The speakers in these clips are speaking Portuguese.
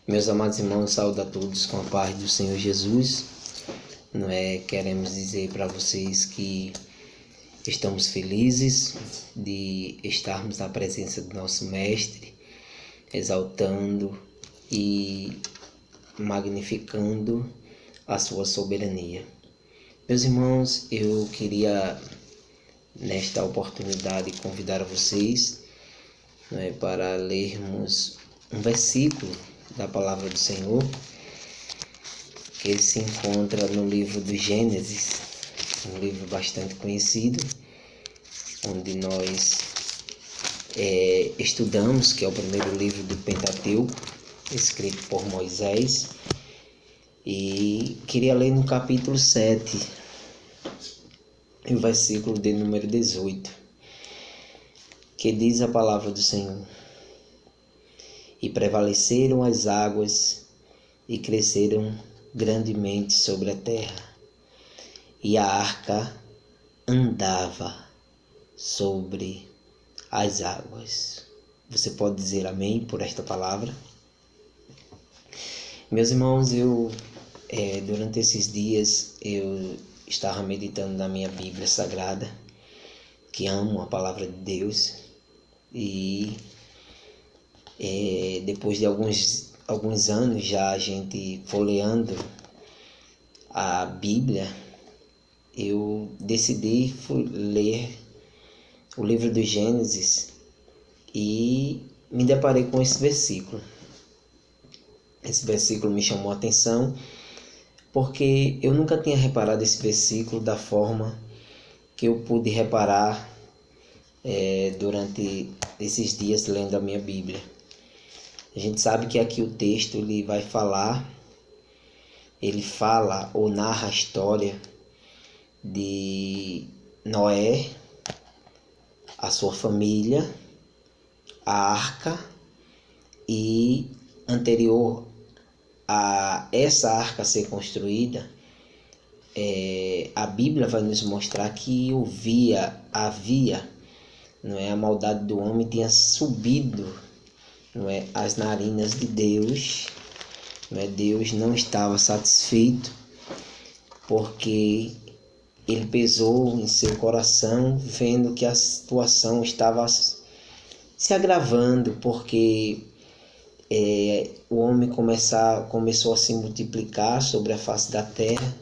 Meus amados irmãos, saúdo a todos com a paz do Senhor Jesus. Queremos dizer para vocês que estamos felizes de estarmos na presença do nosso Mestre, exaltando e magnificando a sua soberania. Meus irmãos, eu queria nesta oportunidade convidar vocês para lermos um versículo da palavra do Senhor, que se encontra no livro do Gênesis, um livro bastante conhecido, onde nós estudamos, que é o primeiro livro do Pentateuco, escrito por Moisés, e queria ler no capítulo 7, o versículo de número 18, que diz a palavra do Senhor: E prevaleceram as águas e cresceram grandemente sobre a terra, e a arca andava sobre as águas. Você pode dizer amém por esta palavra? Meus irmãos, durante esses dias eu estava meditando na minha Bíblia Sagrada, que amo a palavra de Deus, e depois de alguns anos já a gente folheando a Bíblia, eu decidi ler o livro do Gênesis e me deparei com esse versículo. Esse versículo me chamou a atenção porque eu nunca tinha reparado esse versículo da forma que eu pude reparar durante esses dias lendo a minha Bíblia. A gente sabe que aqui o texto ele fala ou narra a história de Noé, a sua família, a arca, e anterior a essa arca ser construída, a Bíblia vai nos mostrar que havia, a maldade do homem tinha subido, as narinas de Deus. Deus não estava satisfeito, porque ele pesou em seu coração, vendo que a situação estava se agravando, porque o homem começou a se multiplicar sobre a face da terra,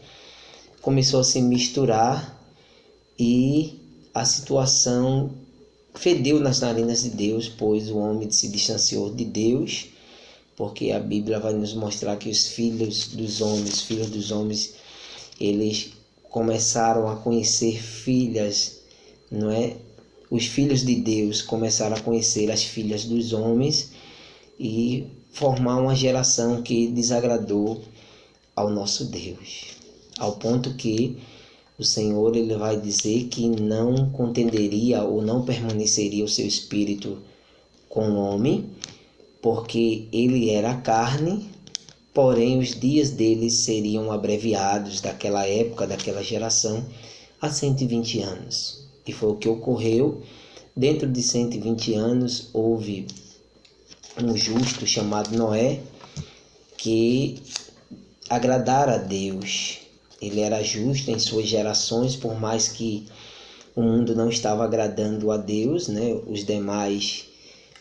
começou a se misturar, e a situação fedeu nas narinas de Deus, pois o homem se distanciou de Deus, porque a Bíblia vai nos mostrar que os filhos dos homens, eles começaram a conhecer filhas, Os filhos de Deus começaram a conhecer as filhas dos homens e formar uma geração que desagradou ao nosso Deus, ao ponto que o Senhor ele vai dizer que não contenderia ou não permaneceria o seu espírito com o homem, porque ele era carne, porém os dias dele seriam abreviados daquela época, daquela geração, a 120 anos. E foi o que ocorreu. Dentro de 120 anos houve um justo chamado Noé, que agradara a Deus. Ele era justo em suas gerações, por mais que o mundo não estava agradando a Deus,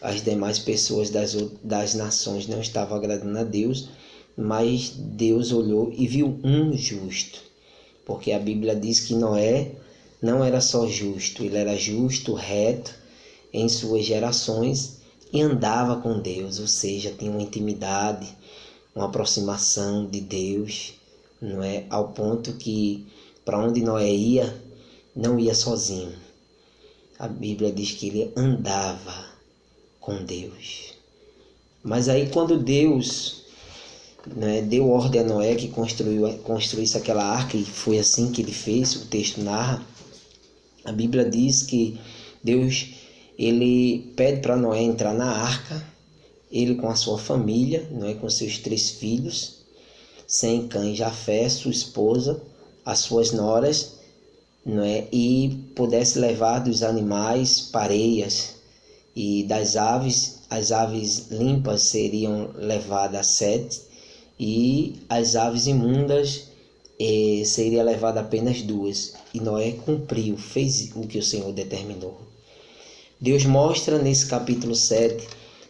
as demais pessoas das nações não estavam agradando a Deus, mas Deus olhou e viu um justo, porque a Bíblia diz que Noé não era só justo, ele era justo, reto em suas gerações e andava com Deus, ou seja, tinha uma intimidade, uma aproximação de Deus, ao ponto que para onde Noé ia, não ia sozinho. A Bíblia diz que ele andava com Deus. Mas aí quando Deus deu ordem a Noé que construísse aquela arca, e foi assim que ele fez, o texto narra, a Bíblia diz que Deus ele pede para Noé entrar na arca, ele com a sua família, com seus 3 filhos, Sem, Cã e Jafé, sua esposa, as suas noras, e pudesse levar dos animais pareias E das aves, as aves limpas seriam levadas 7, e as aves imundas seria levada apenas 2. E Noé cumpriu, fez o que o Senhor determinou. Deus mostra nesse capítulo 7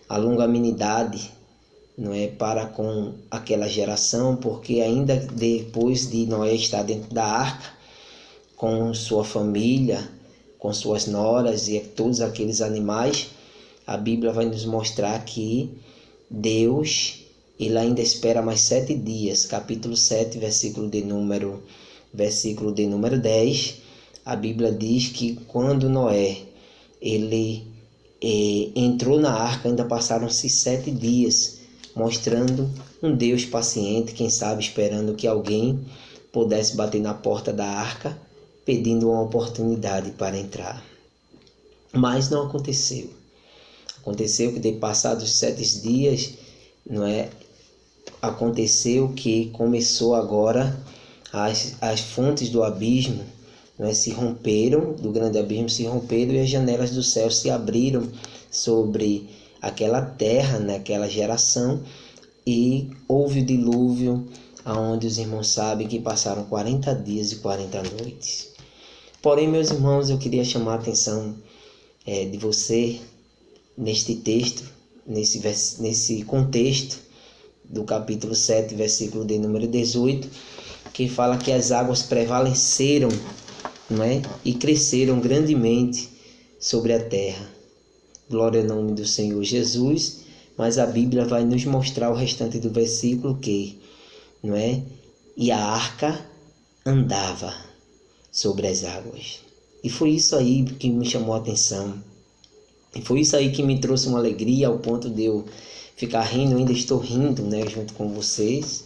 a longanimidade, não é, para com aquela geração, porque ainda depois de Noé estar dentro da arca, com sua família, com suas noras e todos aqueles animais, a Bíblia vai nos mostrar que Deus, ele ainda espera mais 7 dias. Capítulo 7, versículo de número 10, a Bíblia diz que quando Noé ele entrou na arca, ainda passaram-se 7 dias, mostrando um Deus paciente, quem sabe esperando que alguém pudesse bater na porta da arca, pedindo uma oportunidade para entrar. Mas não aconteceu. Aconteceu que, de passados 7 dias, não é? Aconteceu que começou agora as fontes do abismo, não é? Se romperam, do grande abismo se romperam, e as janelas do céu se abriram sobre aquela terra, naquela geração, e houve o dilúvio, aonde os irmãos sabem que passaram 40 dias e 40 noites. Porém, meus irmãos, eu queria chamar a atenção de você neste texto, nesse contexto do capítulo 7, versículo de número 18, que fala que as águas prevaleceram, não é? E cresceram grandemente sobre a terra. Glória ao nome do Senhor Jesus. Mas a Bíblia vai nos mostrar o restante do versículo que, não é? E a arca andava sobre as águas. E foi isso aí que me chamou a atenção. E foi isso aí que me trouxe uma alegria ao ponto de eu ficar rindo, ainda estou rindo, né, junto com vocês,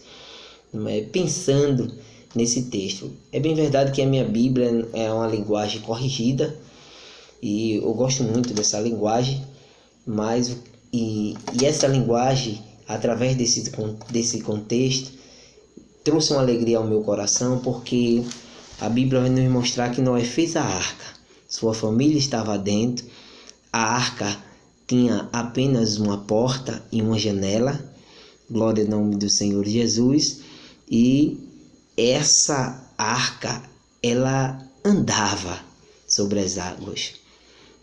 pensando nesse texto. É bem verdade que a minha Bíblia é uma linguagem corrigida, e eu gosto muito dessa linguagem, mas essa linguagem, através desse contexto, trouxe uma alegria ao meu coração, porque a Bíblia vai nos mostrar que Noé fez a arca, sua família estava dentro, a arca tinha apenas uma porta e uma janela, glória ao nome do Senhor Jesus, e essa arca, ela andava sobre as águas.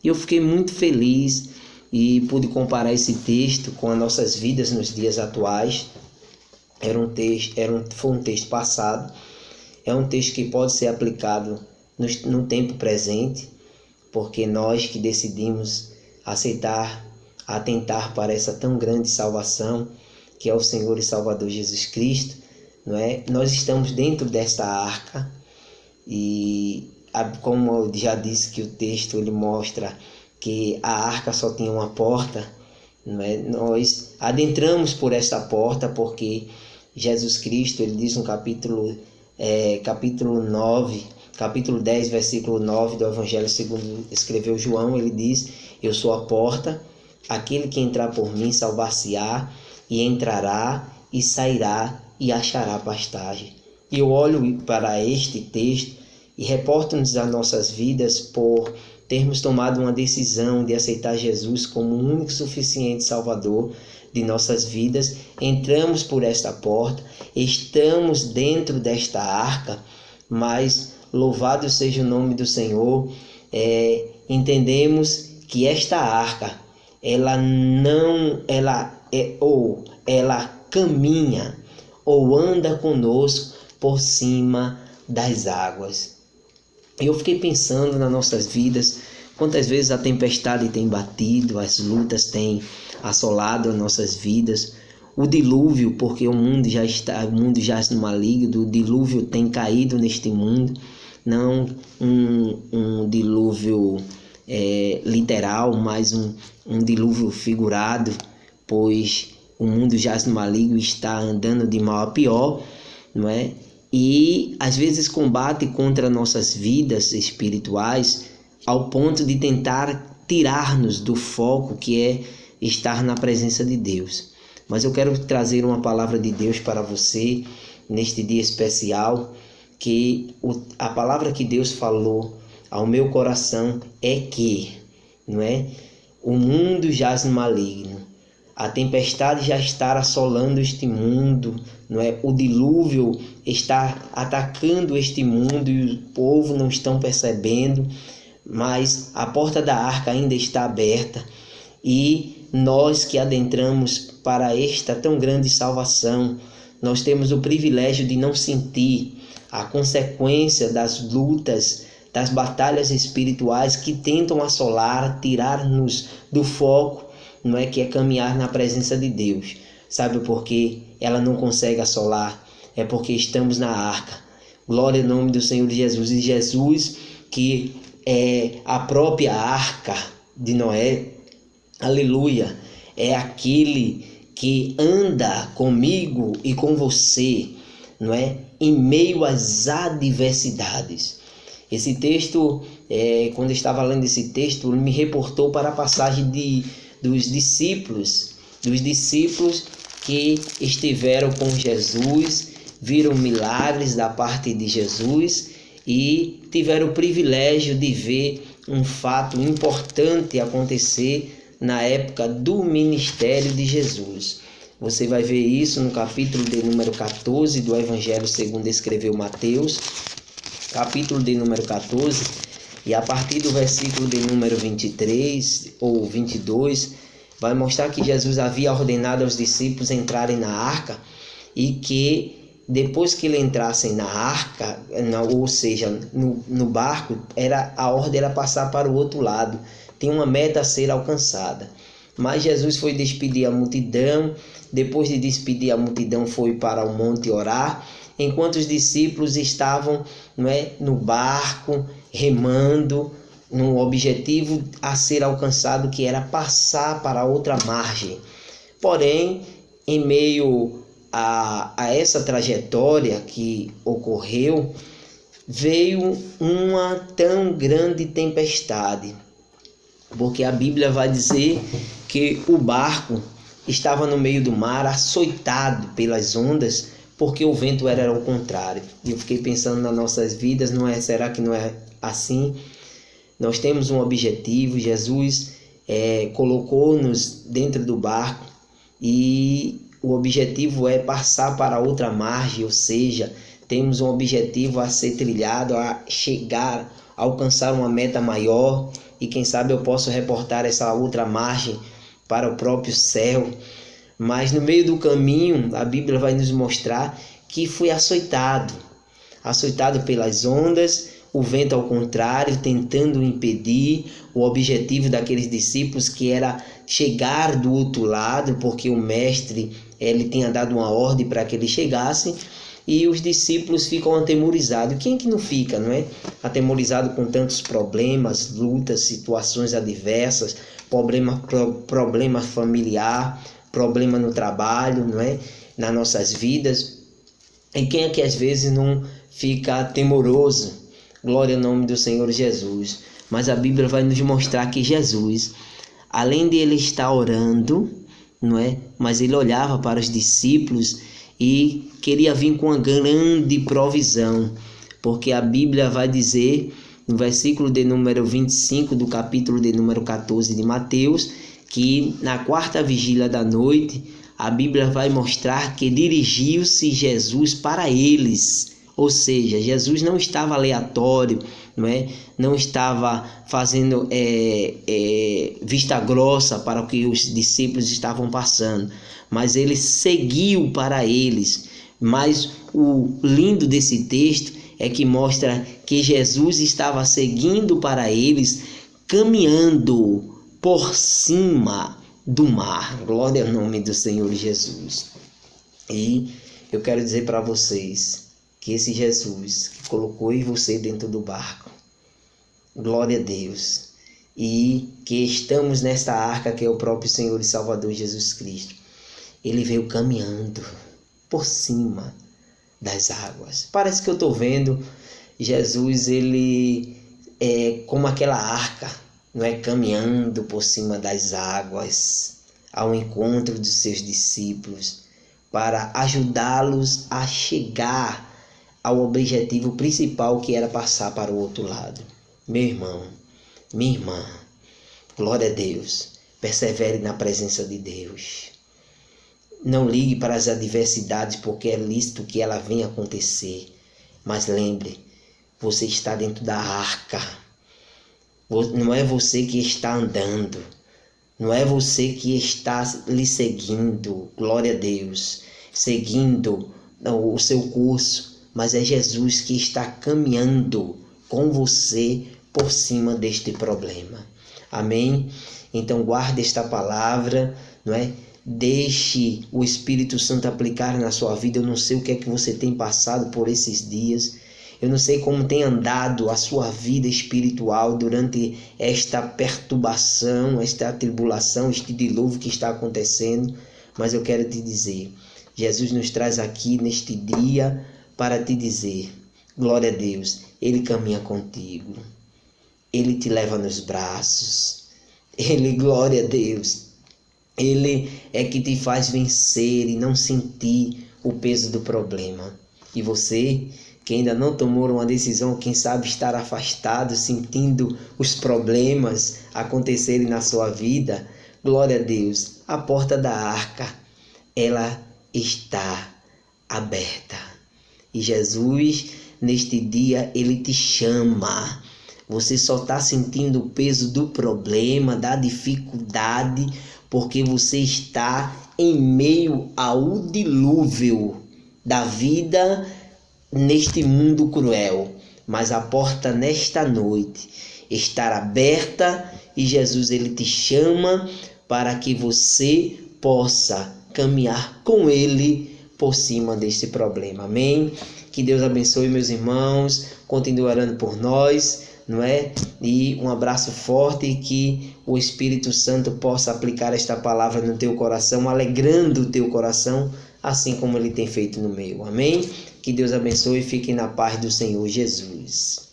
E eu fiquei muito feliz e pude comparar esse texto com as nossas vidas nos dias atuais. Foi um texto passado, é um texto que pode ser aplicado no tempo presente, porque nós que decidimos atentar para essa tão grande salvação, que é o Senhor e Salvador Jesus Cristo, não é? Nós estamos dentro desta arca, e como eu já disse que o texto ele mostra que a arca só tinha uma porta, não é? Nós adentramos por esta porta porque Jesus Cristo, ele diz no capítulo 10, versículo 9 do Evangelho segundo escreveu João, ele diz: eu sou a porta, aquele que entrar por mim salvar-se-á, e entrará e sairá e achará pastagem. E eu olho para este texto e reporto-nos as nossas vidas por termos tomado uma decisão de aceitar Jesus como o único suficiente Salvador de nossas vidas. Entramos por esta porta, estamos dentro desta arca, mas louvado seja o nome do Senhor, entendemos que esta arca, ela caminha ou anda conosco por cima das águas. Eu fiquei pensando nas nossas vidas, quantas vezes a tempestade tem batido, as lutas têm assolado as nossas vidas, o dilúvio, porque o mundo jaz no maligno, o dilúvio tem caído neste mundo, não um dilúvio literal, mas um dilúvio figurado, pois o mundo jaz no maligno e está andando de mal a pior, não é? E às vezes combate contra nossas vidas espirituais ao ponto de tentar tirar-nos do foco que é estar na presença de Deus. Mas eu quero trazer uma palavra de Deus para você neste dia especial, que a palavra que Deus falou ao meu coração é que, não é? O mundo jaz no maligno. A tempestade já está assolando este mundo, não é? O dilúvio está atacando este mundo e o povo não estão percebendo, mas a porta da arca ainda está aberta e nós que adentramos para esta tão grande salvação, nós temos o privilégio de não sentir a consequência das lutas, das batalhas espirituais que tentam assolar, tirar-nos do foco, não é, que é caminhar na presença de Deus. Sabe por quê? Ela não consegue assolar. É porque estamos na arca. Glória ao nome do Senhor Jesus. E Jesus, que é a própria arca de Noé, aleluia, é aquele que anda comigo e com você, não é? Em meio às adversidades. Esse texto, quando eu estava lendo esse texto, me reportou para a passagem dos discípulos que estiveram com Jesus, viram milagres da parte de Jesus e tiveram o privilégio de ver um fato importante acontecer na época do ministério de Jesus. Você vai ver isso no capítulo de número 14 do Evangelho segundo escreveu Mateus, capítulo de número 14, e a partir do versículo de número 23 ou 22, vai mostrar que Jesus havia ordenado aos discípulos entrarem na arca e que depois que eles entrassem na arca, ou seja, no barco, a ordem era passar para o outro lado. Tem uma meta a ser alcançada. Mas Jesus foi despedir a multidão. Depois de despedir a multidão, foi para o monte orar, enquanto os discípulos estavam, não é, no barco, remando, no objetivo a ser alcançado, que era passar para a outra margem. Porém, em meio a essa trajetória que ocorreu, veio uma tão grande tempestade, porque a Bíblia vai dizer que o barco estava no meio do mar, açoitado pelas ondas, porque o vento era ao contrário. E eu fiquei pensando nas nossas vidas, será que não é assim? Nós temos um objetivo, Jesus colocou-nos dentro do barco e o objetivo é passar para outra margem, ou seja, temos um objetivo a ser trilhado, a chegar, a alcançar uma meta maior e quem sabe eu posso reportar essa outra margem para o próprio céu. Mas no meio do caminho, a Bíblia vai nos mostrar que foi açoitado pelas ondas, o vento ao contrário, tentando impedir o objetivo daqueles discípulos, que era chegar do outro lado, porque o mestre ele tinha dado uma ordem para que eles chegassem, e os discípulos ficam atemorizados. Quem que não fica, não é? Atemorizado com tantos problemas, lutas, situações adversas, problema familiar, problema no trabalho, não é? Nas nossas vidas. E quem é que às vezes não fica temoroso? Glória ao nome do Senhor Jesus. Mas a Bíblia vai nos mostrar que Jesus, além de ele estar orando, não é? Mas ele olhava para os discípulos e queria vir com uma grande provisão, porque a Bíblia vai dizer no versículo de número 25 do capítulo de número 14 de Mateus, que na quarta vigília da noite, a Bíblia vai mostrar que dirigiu-se Jesus para eles. Ou seja, Jesus não estava aleatório, não é? Não estava fazendo vista grossa para o que os discípulos estavam passando, mas ele seguiu para eles. Mas o lindo desse texto é que mostra que Jesus estava seguindo para eles, caminhando por cima do mar. Glória ao nome do Senhor Jesus. E eu quero dizer para vocês que esse Jesus que colocou você dentro do barco, glória a Deus, e que estamos nesta arca que é o próprio Senhor e Salvador Jesus Cristo, ele veio caminhando por cima das águas. Parece que eu estou vendo Jesus, ele é como aquela arca, não é, caminhando por cima das águas ao encontro dos seus discípulos para ajudá-los a chegar ao objetivo principal, que era passar para o outro lado. Meu irmão, minha irmã, glória a Deus. Persevere na presença de Deus. Não ligue para as adversidades, porque é lícito que ela venha acontecer. Mas lembre, você está dentro da arca. Não é você que está andando. Não é você que está lhe seguindo, glória a Deus, seguindo o seu curso, mas é Jesus que está caminhando com você por cima deste problema. Amém? Então guarde esta palavra, não é? Deixe o Espírito Santo aplicar na sua vida. Eu não sei o que é que você tem passado por esses dias. Eu não sei como tem andado a sua vida espiritual durante esta perturbação, esta tribulação, este dilúvio que está acontecendo. Mas eu quero te dizer, Jesus nos traz aqui neste dia para te dizer, glória a Deus, Ele caminha contigo. Ele te leva nos braços. Ele, glória a Deus, Ele é que te faz vencer e não sentir o peso do problema. E você que ainda não tomou uma decisão, quem sabe estar afastado, sentindo os problemas acontecerem na sua vida, glória a Deus, a porta da arca, ela está aberta. E Jesus, neste dia, Ele te chama. Você só está sentindo o peso do problema, da dificuldade, porque você está em meio ao dilúvio da vida neste mundo cruel. Mas a porta nesta noite está aberta e Jesus, Ele te chama para que você possa caminhar com Ele por cima deste problema. Amém? Que Deus abençoe, meus irmãos. Continue orando por nós, não é? E um abraço forte e que o Espírito Santo possa aplicar esta palavra no teu coração, alegrando o teu coração, assim como Ele tem feito no meu. Amém? Que Deus abençoe e fique na paz do Senhor Jesus.